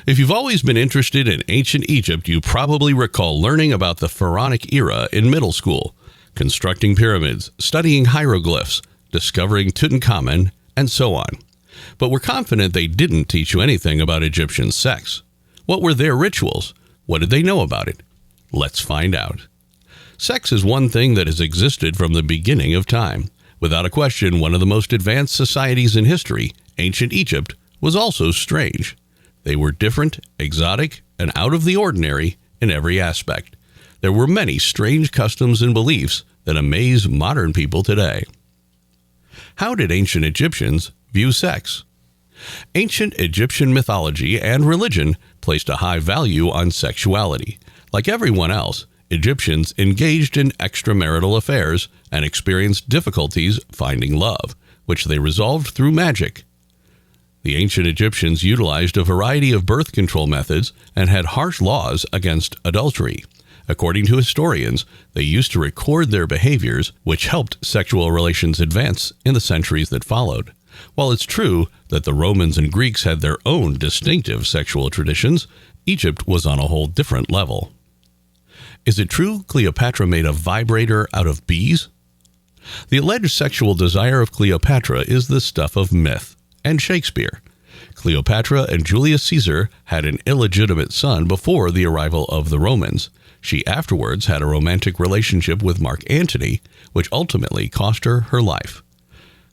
If you've always been interested in ancient Egypt, you probably recall learning about the Pharaonic era in middle school, constructing pyramids, studying hieroglyphs, discovering Tutankhamun, and so on. But we're confident they didn't teach you anything about Egyptian sex. What were their rituals? What did they know about it? Let's find out. Sex is one thing that has existed from the beginning of time. Without a question, one of the most advanced societies in history, ancient Egypt, was also strange. They were different, exotic, and out of the ordinary in every aspect. There were many strange customs and beliefs that amaze modern people today. How did ancient Egyptians view sex? Ancient Egyptian mythology and religion placed a high value on sexuality. Like everyone else, Egyptians engaged in extramarital affairs and experienced difficulties finding love, which they resolved through magic. The ancient Egyptians utilized a variety of birth control methods and had harsh laws against adultery. According to historians, they used to record their behaviors, which helped sexual relations advance in the centuries that followed. While it's true that the Romans and Greeks had their own distinctive sexual traditions, Egypt was on a whole different level. Is it true Cleopatra made a vibrator out of bees? The alleged sexual desire of Cleopatra is the stuff of myth and Shakespeare. Cleopatra and Julius Caesar had an illegitimate son before the arrival of the Romans. She afterwards had a romantic relationship with Mark Antony, which ultimately cost her her life.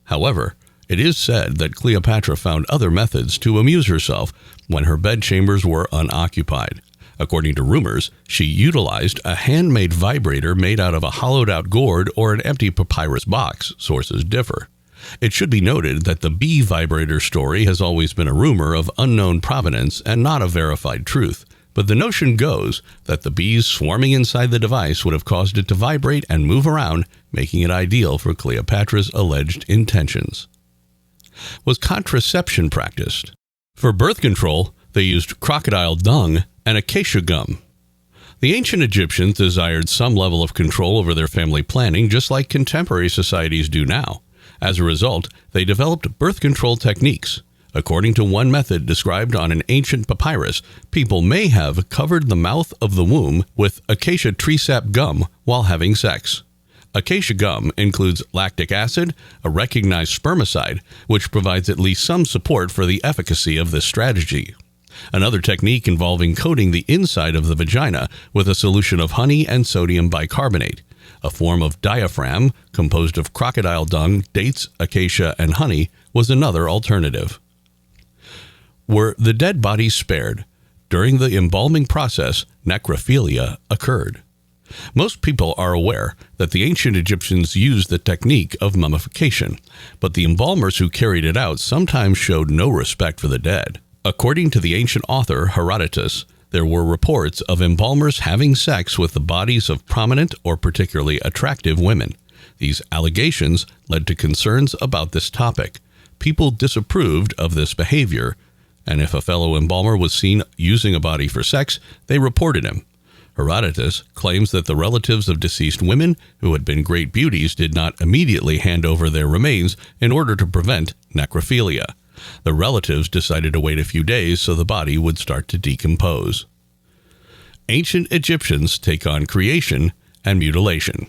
However, it is said that Cleopatra found other methods to amuse herself when her bedchambers were unoccupied. According to rumors, she utilized a handmade vibrator made out of a hollowed-out gourd or an empty papyrus box. Sources differ. It should be noted that the bee vibrator story has always been a rumor of unknown provenance and not a verified truth, but the notion goes that the bees swarming inside the device would have caused it to vibrate and move around, making it ideal for Cleopatra's alleged intentions. Was contraception practiced? For birth control, they used crocodile dung and acacia gum. The ancient Egyptians desired some level of control over their family planning, just like contemporary societies do now. As a result, they developed birth control techniques. According to one method described on an ancient papyrus, people may have covered the mouth of the womb with acacia tree sap gum while having sex. Acacia gum includes lactic acid, a recognized spermicide, which provides at least some support for the efficacy of this strategy. Another technique involving coating the inside of the vagina with a solution of honey and sodium bicarbonate, a form of diaphragm composed of crocodile dung, dates, acacia, and honey, was another alternative. Were the dead bodies spared? During the embalming process, necrophilia occurred. Most people are aware that the ancient Egyptians used the technique of mummification, but the embalmers who carried it out sometimes showed no respect for the dead. According to the ancient author Herodotus, there were reports of embalmers having sex with the bodies of prominent or particularly attractive women. These allegations led to concerns about this topic. People disapproved of this behavior, and if a fellow embalmer was seen using a body for sex, they reported him. Herodotus claims that the relatives of deceased women who had been great beauties did not immediately hand over their remains in order to prevent necrophilia. The relatives decided to wait a few days so the body would start to decompose. Ancient Egyptians take on creation and mutilation.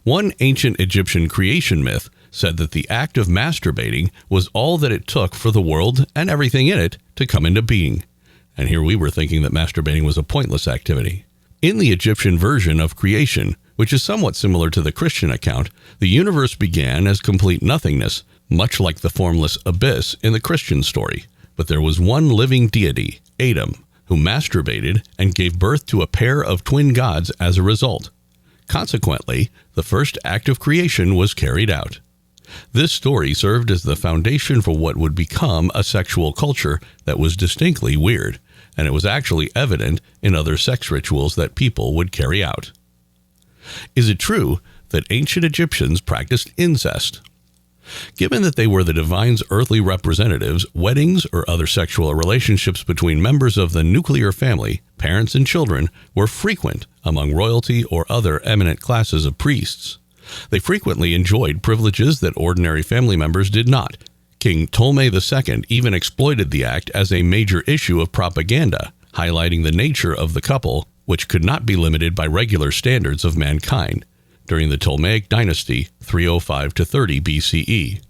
One ancient Egyptian creation myth said that the act of masturbating was all that it took for the world and everything in it to come into being. And here we were thinking that masturbating was a pointless activity. In the Egyptian version of creation, which is somewhat similar to the Christian account, the universe began as complete nothingness, much like the formless abyss in the Christian story. But there was one living deity, Adam, who masturbated and gave birth to a pair of twin gods as a result. Consequently, the first act of creation was carried out. This story served as the foundation for what would become a sexual culture that was distinctly weird, and it was actually evident in other sex rituals that people would carry out. Is it true that ancient Egyptians practiced incest? Given that they were the divine's earthly representatives, weddings or other sexual relationships between members of the nuclear family, parents and children, were frequent among royalty or other eminent classes of priests. They frequently enjoyed privileges that ordinary family members did not. King Ptolemy II even exploited the act as a major issue of propaganda, highlighting the nature of the couple, which could not be limited by regular standards of mankind, during the Ptolemaic dynasty 305 to 30 BCE.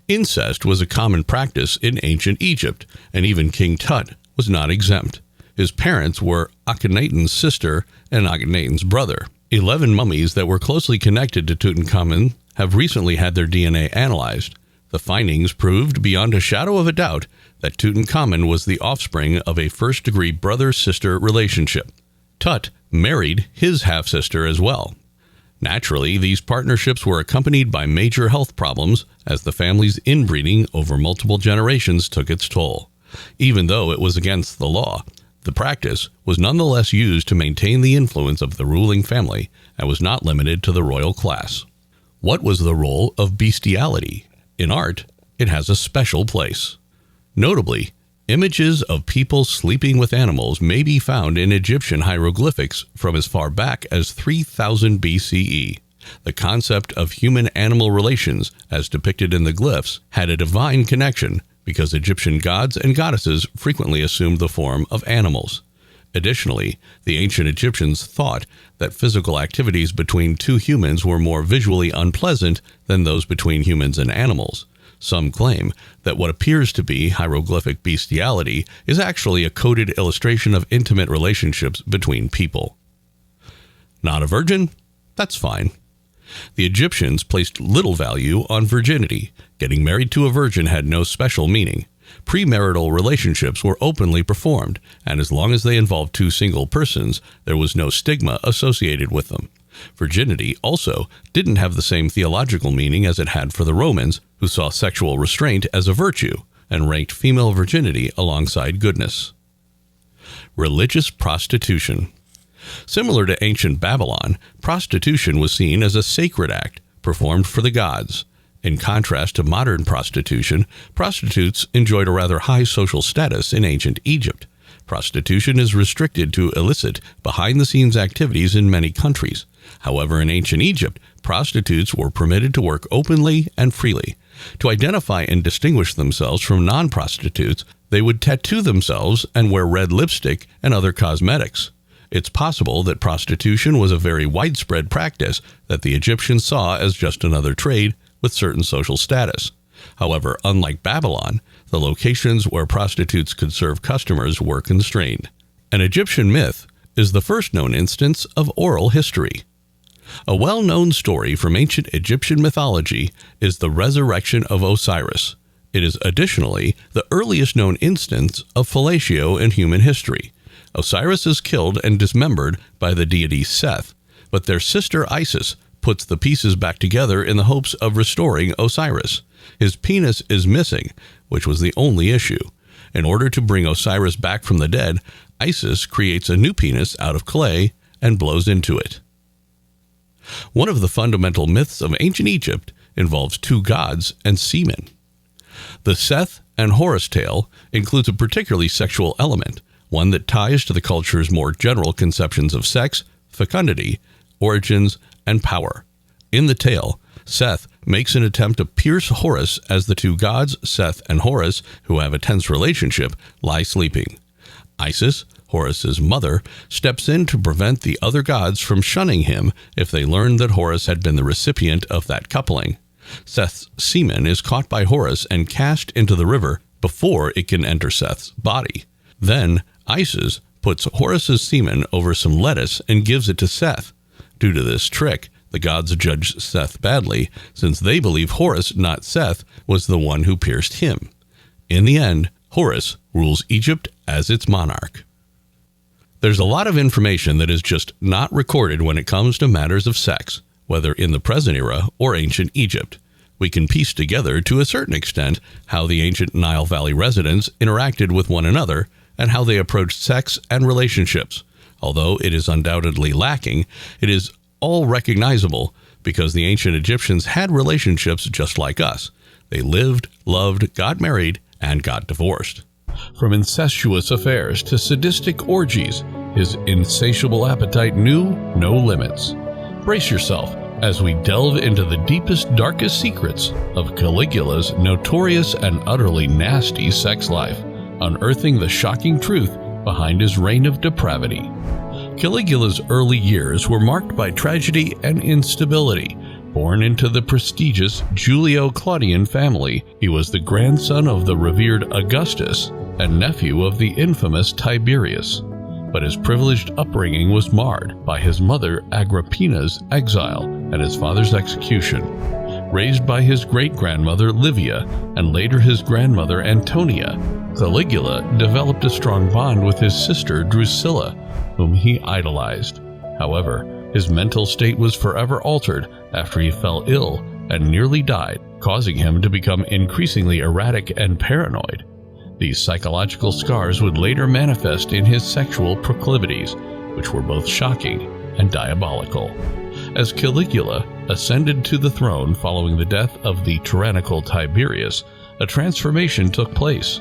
Incest was a common practice in ancient Egypt, and even King Tut was not exempt. His parents were Akhenaten's sister and Akhenaten's brother. 11 mummies that were closely connected to Tutankhamun have recently had their DNA analyzed. The findings proved beyond a shadow of a doubt that Tutankhamun was the offspring of a first-degree brother-sister relationship. Tut married his half-sister as well. Naturally, these partnerships were accompanied by major health problems as the family's inbreeding over multiple generations took its toll. Even though it was against the law, the practice was nonetheless used to maintain the influence of the ruling family and was not limited to the royal class. What was the role of bestiality? In art, it has a special place. Notably, images of people sleeping with animals may be found in Egyptian hieroglyphics from as far back as 3000 BCE. The concept of human-animal relations, as depicted in the glyphs, had a divine connection because Egyptian gods and goddesses frequently assumed the form of animals. Additionally, the ancient Egyptians thought that physical activities between two humans were more visually unpleasant than those between humans and animals. Some claim that what appears to be hieroglyphic bestiality is actually a coded illustration of intimate relationships between people. Not a virgin? That's fine. The Egyptians placed little value on virginity. Getting married to a virgin had no special meaning. Premarital relationships were openly performed, and as long as they involved two single persons, there was no stigma associated with them. Virginity also didn't have the same theological meaning as it had for the Romans, who saw sexual restraint as a virtue and ranked female virginity alongside goodness. Religious prostitution. Similar to ancient Babylon, prostitution was seen as a sacred act performed for the gods. In contrast to modern prostitution, prostitutes enjoyed a rather high social status in ancient Egypt. Prostitution is restricted to illicit, behind-the-scenes activities in many countries. However, in ancient Egypt, prostitutes were permitted to work openly and freely. To identify and distinguish themselves from non-prostitutes, they would tattoo themselves and wear red lipstick and other cosmetics. It's possible that prostitution was a very widespread practice that the Egyptians saw as just another trade with certain social status. However, unlike Babylon, the locations where prostitutes could serve customers were constrained. An Egyptian myth is the first known instance of oral history. A well-known story from ancient Egyptian mythology is the resurrection of Osiris. It is additionally the earliest known instance of fellatio in human history. Osiris is killed and dismembered by the deity Seth, but their sister Isis puts the pieces back together in the hopes of restoring Osiris. His penis is missing, which was the only issue. In order to bring Osiris back from the dead, Isis creates a new penis out of clay and blows into it. One of the fundamental myths of ancient Egypt involves two gods and semen. The Seth and Horus tale includes a particularly sexual element, one that ties to the culture's more general conceptions of sex, fecundity, origins, and power. In the tale, Seth makes an attempt to pierce Horus as the two gods, Seth and Horus, who have a tense relationship, lie sleeping. Isis, Horus's mother, steps in to prevent the other gods from shunning him if they learn that Horus had been the recipient of that coupling. Seth's semen is caught by Horus and cast into the river before it can enter Seth's body. Then Isis puts Horus's semen over some lettuce and gives it to Seth. Due to this trick, the gods judge Seth badly, since they believe Horus, not Seth, was the one who pierced him. In the end, Horus rules Egypt as its monarch. There's a lot of information that is just not recorded when it comes to matters of sex, whether in the present era or ancient Egypt. We can piece together, to a certain extent, how the ancient Nile Valley residents interacted with one another and how they approached sex and relationships. Although it is undoubtedly lacking, it is all recognizable because the ancient Egyptians had relationships just like us. They lived, loved, got married, and got divorced. From incestuous affairs to sadistic orgies, his insatiable appetite knew no limits. Brace yourself, as we delve into the deepest, darkest secrets of Caligula's notorious and utterly nasty sex life, unearthing the shocking truth behind his reign of depravity. Caligula's early years were marked by tragedy and instability. Born into the prestigious Julio-Claudian family, he was the grandson of the revered Augustus and nephew of the infamous Tiberius. But his privileged upbringing was marred by his mother Agrippina's exile and his father's execution. Raised by his great-grandmother Livia and later his grandmother Antonia, Caligula developed a strong bond with his sister Drusilla, whom he idolized. However, his mental state was forever altered after he fell ill and nearly died, causing him to become increasingly erratic and paranoid. These psychological scars would later manifest in his sexual proclivities, which were both shocking and diabolical. As Caligula ascended to the throne following the death of the tyrannical Tiberius, a transformation took place.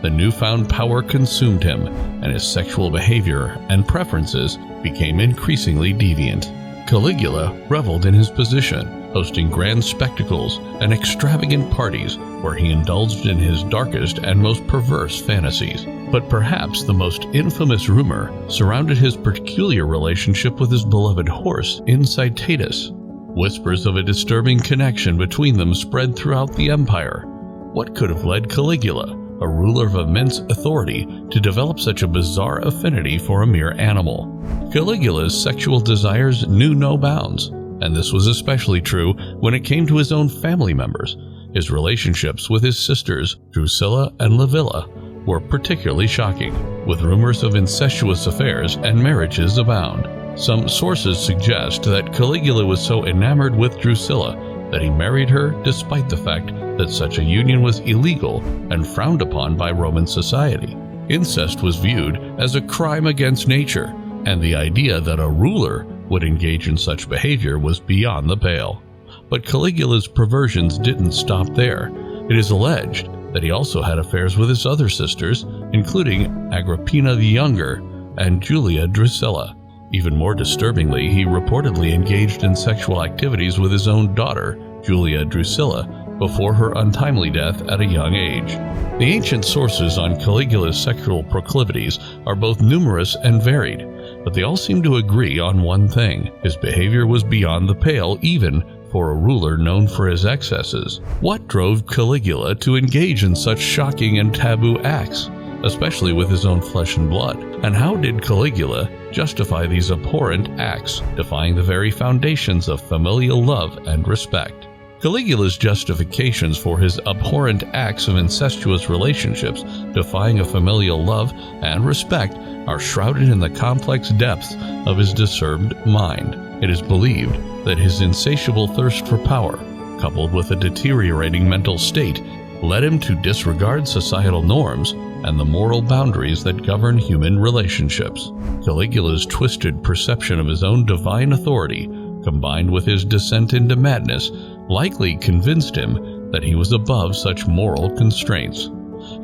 The newfound power consumed him, and his sexual behavior and preferences became increasingly deviant. Caligula reveled in his position, hosting grand spectacles and extravagant parties where he indulged in his darkest and most perverse fantasies. But perhaps the most infamous rumor surrounded his peculiar relationship with his beloved horse, Incitatus. Whispers of a disturbing connection between them spread throughout the empire. What could have led Caligula, a ruler of immense authority, to develop such a bizarre affinity for a mere animal? Caligula's sexual desires knew no bounds, and this was especially true when it came to his own family members. His relationships with his sisters, Drusilla and Livilla, were particularly shocking, with rumors of incestuous affairs and marriages abound. Some sources suggest that Caligula was so enamored with Drusilla that he married her despite the fact that such a union was illegal and frowned upon by Roman society. Incest was viewed as a crime against nature, and the idea that a ruler would engage in such behavior was beyond the pale. But Caligula's perversions didn't stop there. It is alleged that he also had affairs with his other sisters, including Agrippina the Younger and Julia Drusilla. Even more disturbingly, he reportedly engaged in sexual activities with his own daughter, Julia Drusilla, before her untimely death at a young age. The ancient sources on Caligula's sexual proclivities are both numerous and varied, but they all seem to agree on one thing: his behavior was beyond the pale even for a ruler known for his excesses. What drove Caligula to engage in such shocking and taboo acts, especially with his own flesh and blood? And how did Caligula justify these abhorrent acts, defying the very foundations of familial love and respect? Caligula's justifications for his abhorrent acts of incestuous relationships, defying a familial love and respect, are shrouded in the complex depths of his disturbed mind. It is believed that his insatiable thirst for power, coupled with a deteriorating mental state, led him to disregard societal norms and the moral boundaries that govern human relationships. Caligula's twisted perception of his own divine authority, combined with his descent into madness, likely convinced him that he was above such moral constraints.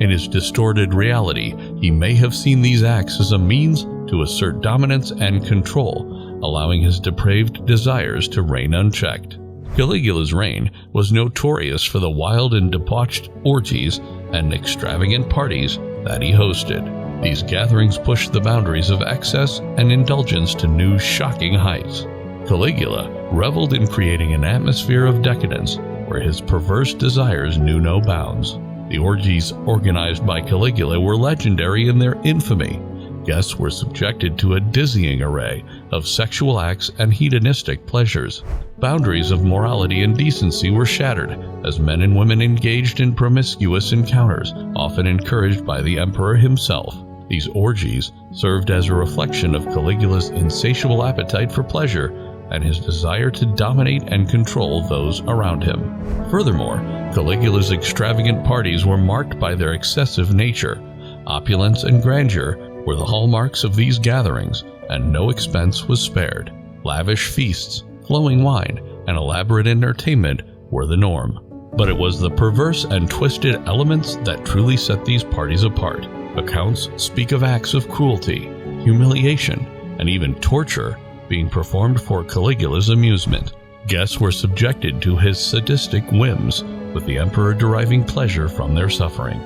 In his distorted reality, he may have seen these acts as a means to assert dominance and control, allowing his depraved desires to reign unchecked. Caligula's reign was notorious for the wild and debauched orgies and extravagant parties that he hosted. These gatherings pushed the boundaries of excess and indulgence to new shocking heights. Caligula reveled in creating an atmosphere of decadence where his perverse desires knew no bounds. The orgies organized by Caligula were legendary in their infamy. Guests were subjected to a dizzying array of sexual acts and hedonistic pleasures. Boundaries of morality and decency were shattered as men and women engaged in promiscuous encounters, often encouraged by the emperor himself. These orgies served as a reflection of Caligula's insatiable appetite for pleasure and his desire to dominate and control those around him. Furthermore, Caligula's extravagant parties were marked by their excessive nature. Opulence and grandeur were the hallmarks of these gatherings, and no expense was spared. Lavish feasts, flowing wine, and elaborate entertainment were the norm. But it was the perverse and twisted elements that truly set these parties apart. Accounts speak of acts of cruelty, humiliation, and even torture being performed for Caligula's amusement. Guests were subjected to his sadistic whims, with the emperor deriving pleasure from their suffering.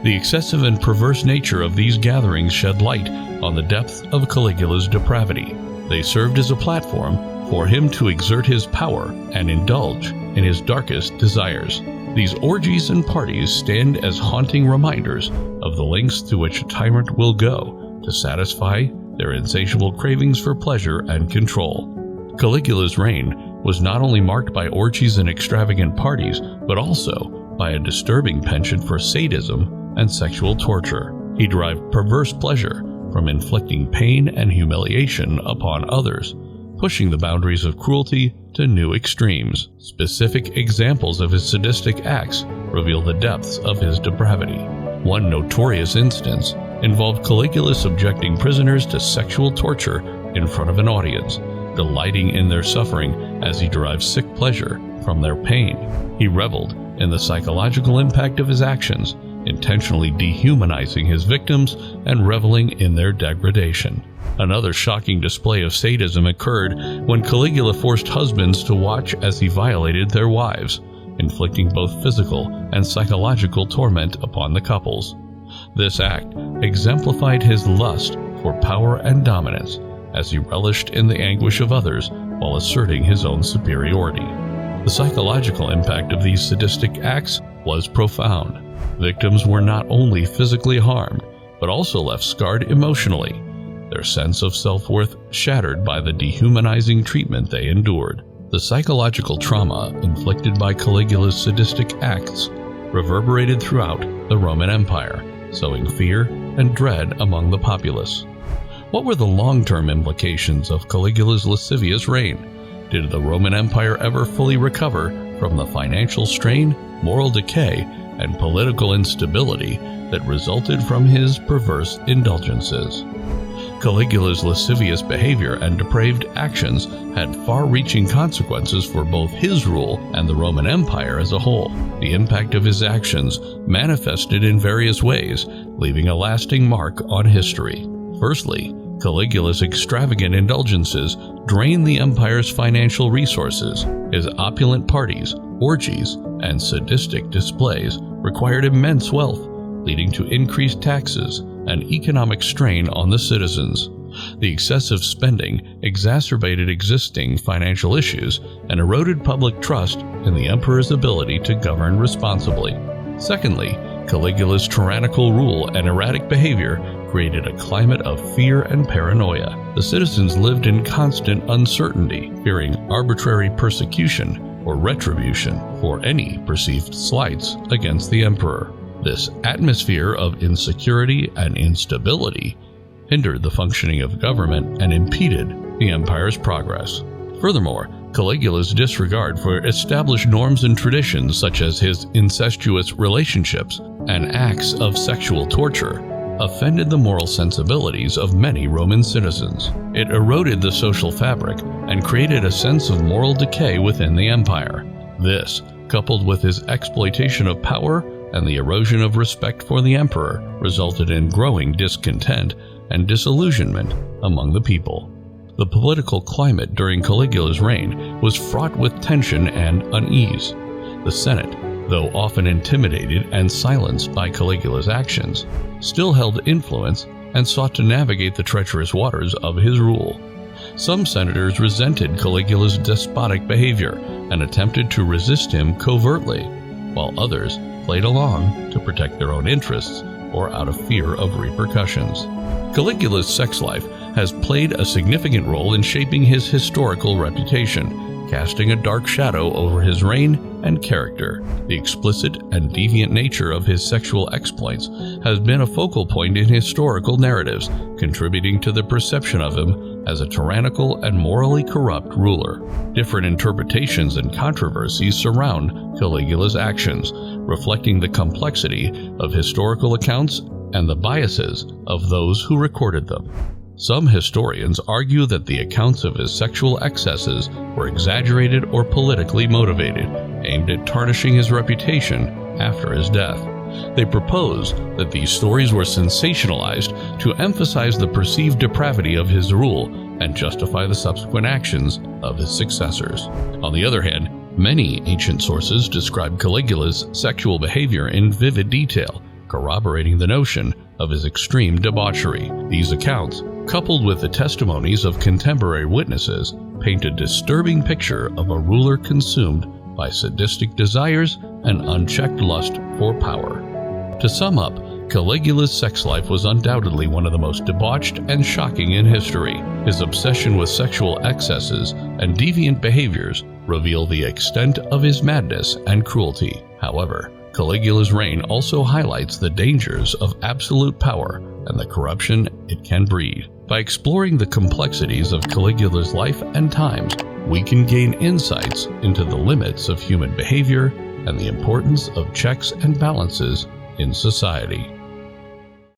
The excessive and perverse nature of these gatherings shed light on the depth of Caligula's depravity. They served as a platform for him to exert his power and indulge in his darkest desires. These orgies and parties stand as haunting reminders of the lengths to which a tyrant will go to satisfy their insatiable cravings for pleasure and control. Caligula's reign was not only marked by orgies and extravagant parties, but also by a disturbing penchant for sadism and sexual torture. He derived perverse pleasure from inflicting pain and humiliation upon others, pushing the boundaries of cruelty to new extremes. Specific examples of his sadistic acts reveal the depths of his depravity. One notorious instance involved Caligula subjecting prisoners to sexual torture in front of an audience, delighting in their suffering as he derived sick pleasure from their pain. He reveled in the psychological impact of his actions, intentionally dehumanizing his victims and reveling in their degradation. Another shocking display of sadism occurred when Caligula forced husbands to watch as he violated their wives, inflicting both physical and psychological torment upon the couples. This act exemplified his lust for power and dominance, as he relished in the anguish of others while asserting his own superiority. The psychological impact of these sadistic acts was profound. Victims were not only physically harmed, but also left scarred emotionally, their sense of self-worth shattered by the dehumanizing treatment they endured. The psychological trauma inflicted by Caligula's sadistic acts reverberated throughout the Roman Empire, sowing fear and dread among the populace. What were the long-term implications of Caligula's lascivious reign? Did the Roman Empire ever fully recover from the financial strain, moral decay, and political instability that resulted from his perverse indulgences? Caligula's lascivious behavior and depraved actions had far-reaching consequences for both his rule and the Roman Empire as a whole. The impact of his actions manifested in various ways, leaving a lasting mark on history. Firstly, Caligula's extravagant indulgences drained the empire's financial resources. His opulent parties, orgies, and sadistic displays required immense wealth, leading to increased taxes and economic strain on the citizens. The excessive spending exacerbated existing financial issues and eroded public trust in the emperor's ability to govern responsibly. Secondly, Caligula's tyrannical rule and erratic behavior created a climate of fear and paranoia. The citizens lived in constant uncertainty, fearing arbitrary persecution or retribution for any perceived slights against the emperor. This atmosphere of insecurity and instability hindered the functioning of government and impeded the empire's progress. Furthermore, Caligula's disregard for established norms and traditions, such as his incestuous relationships and acts of sexual torture, offended the moral sensibilities of many Roman citizens. It eroded the social fabric and created a sense of moral decay within the empire. This, coupled with his exploitation of power and the erosion of respect for the emperor, resulted in growing discontent and disillusionment among the people. The political climate during Caligula's reign was fraught with tension and unease. The Senate, though often intimidated and silenced by Caligula's actions, still held influence and sought to navigate the treacherous waters of his rule. Some senators resented Caligula's despotic behavior and attempted to resist him covertly, while others played along to protect their own interests or out of fear of repercussions. Caligula's sex life has played a significant role in shaping his historical reputation, casting a dark shadow over his reign and character. The explicit and deviant nature of his sexual exploits has been a focal point in historical narratives, contributing to the perception of him as a tyrannical and morally corrupt ruler. Different interpretations and controversies surround Caligula's actions, reflecting the complexity of historical accounts and the biases of those who recorded them. Some historians argue that the accounts of his sexual excesses were exaggerated or politically motivated, aimed at tarnishing his reputation after his death. They propose that these stories were sensationalized to emphasize the perceived depravity of his rule and justify the subsequent actions of his successors. On the other hand, many ancient sources describe Caligula's sexual behavior in vivid detail, corroborating the notion of his extreme debauchery. These accounts, coupled with the testimonies of contemporary witnesses, paint a disturbing picture of a ruler consumed by sadistic desires and unchecked lust for power. To sum up, Caligula's sex life was undoubtedly one of the most debauched and shocking in history. His obsession with sexual excesses and deviant behaviors reveal the extent of his madness and cruelty. However, Caligula's reign also highlights the dangers of absolute power and the corruption it can breed. By exploring the complexities of Caligula's life and times, we can gain insights into the limits of human behavior and the importance of checks and balances in society.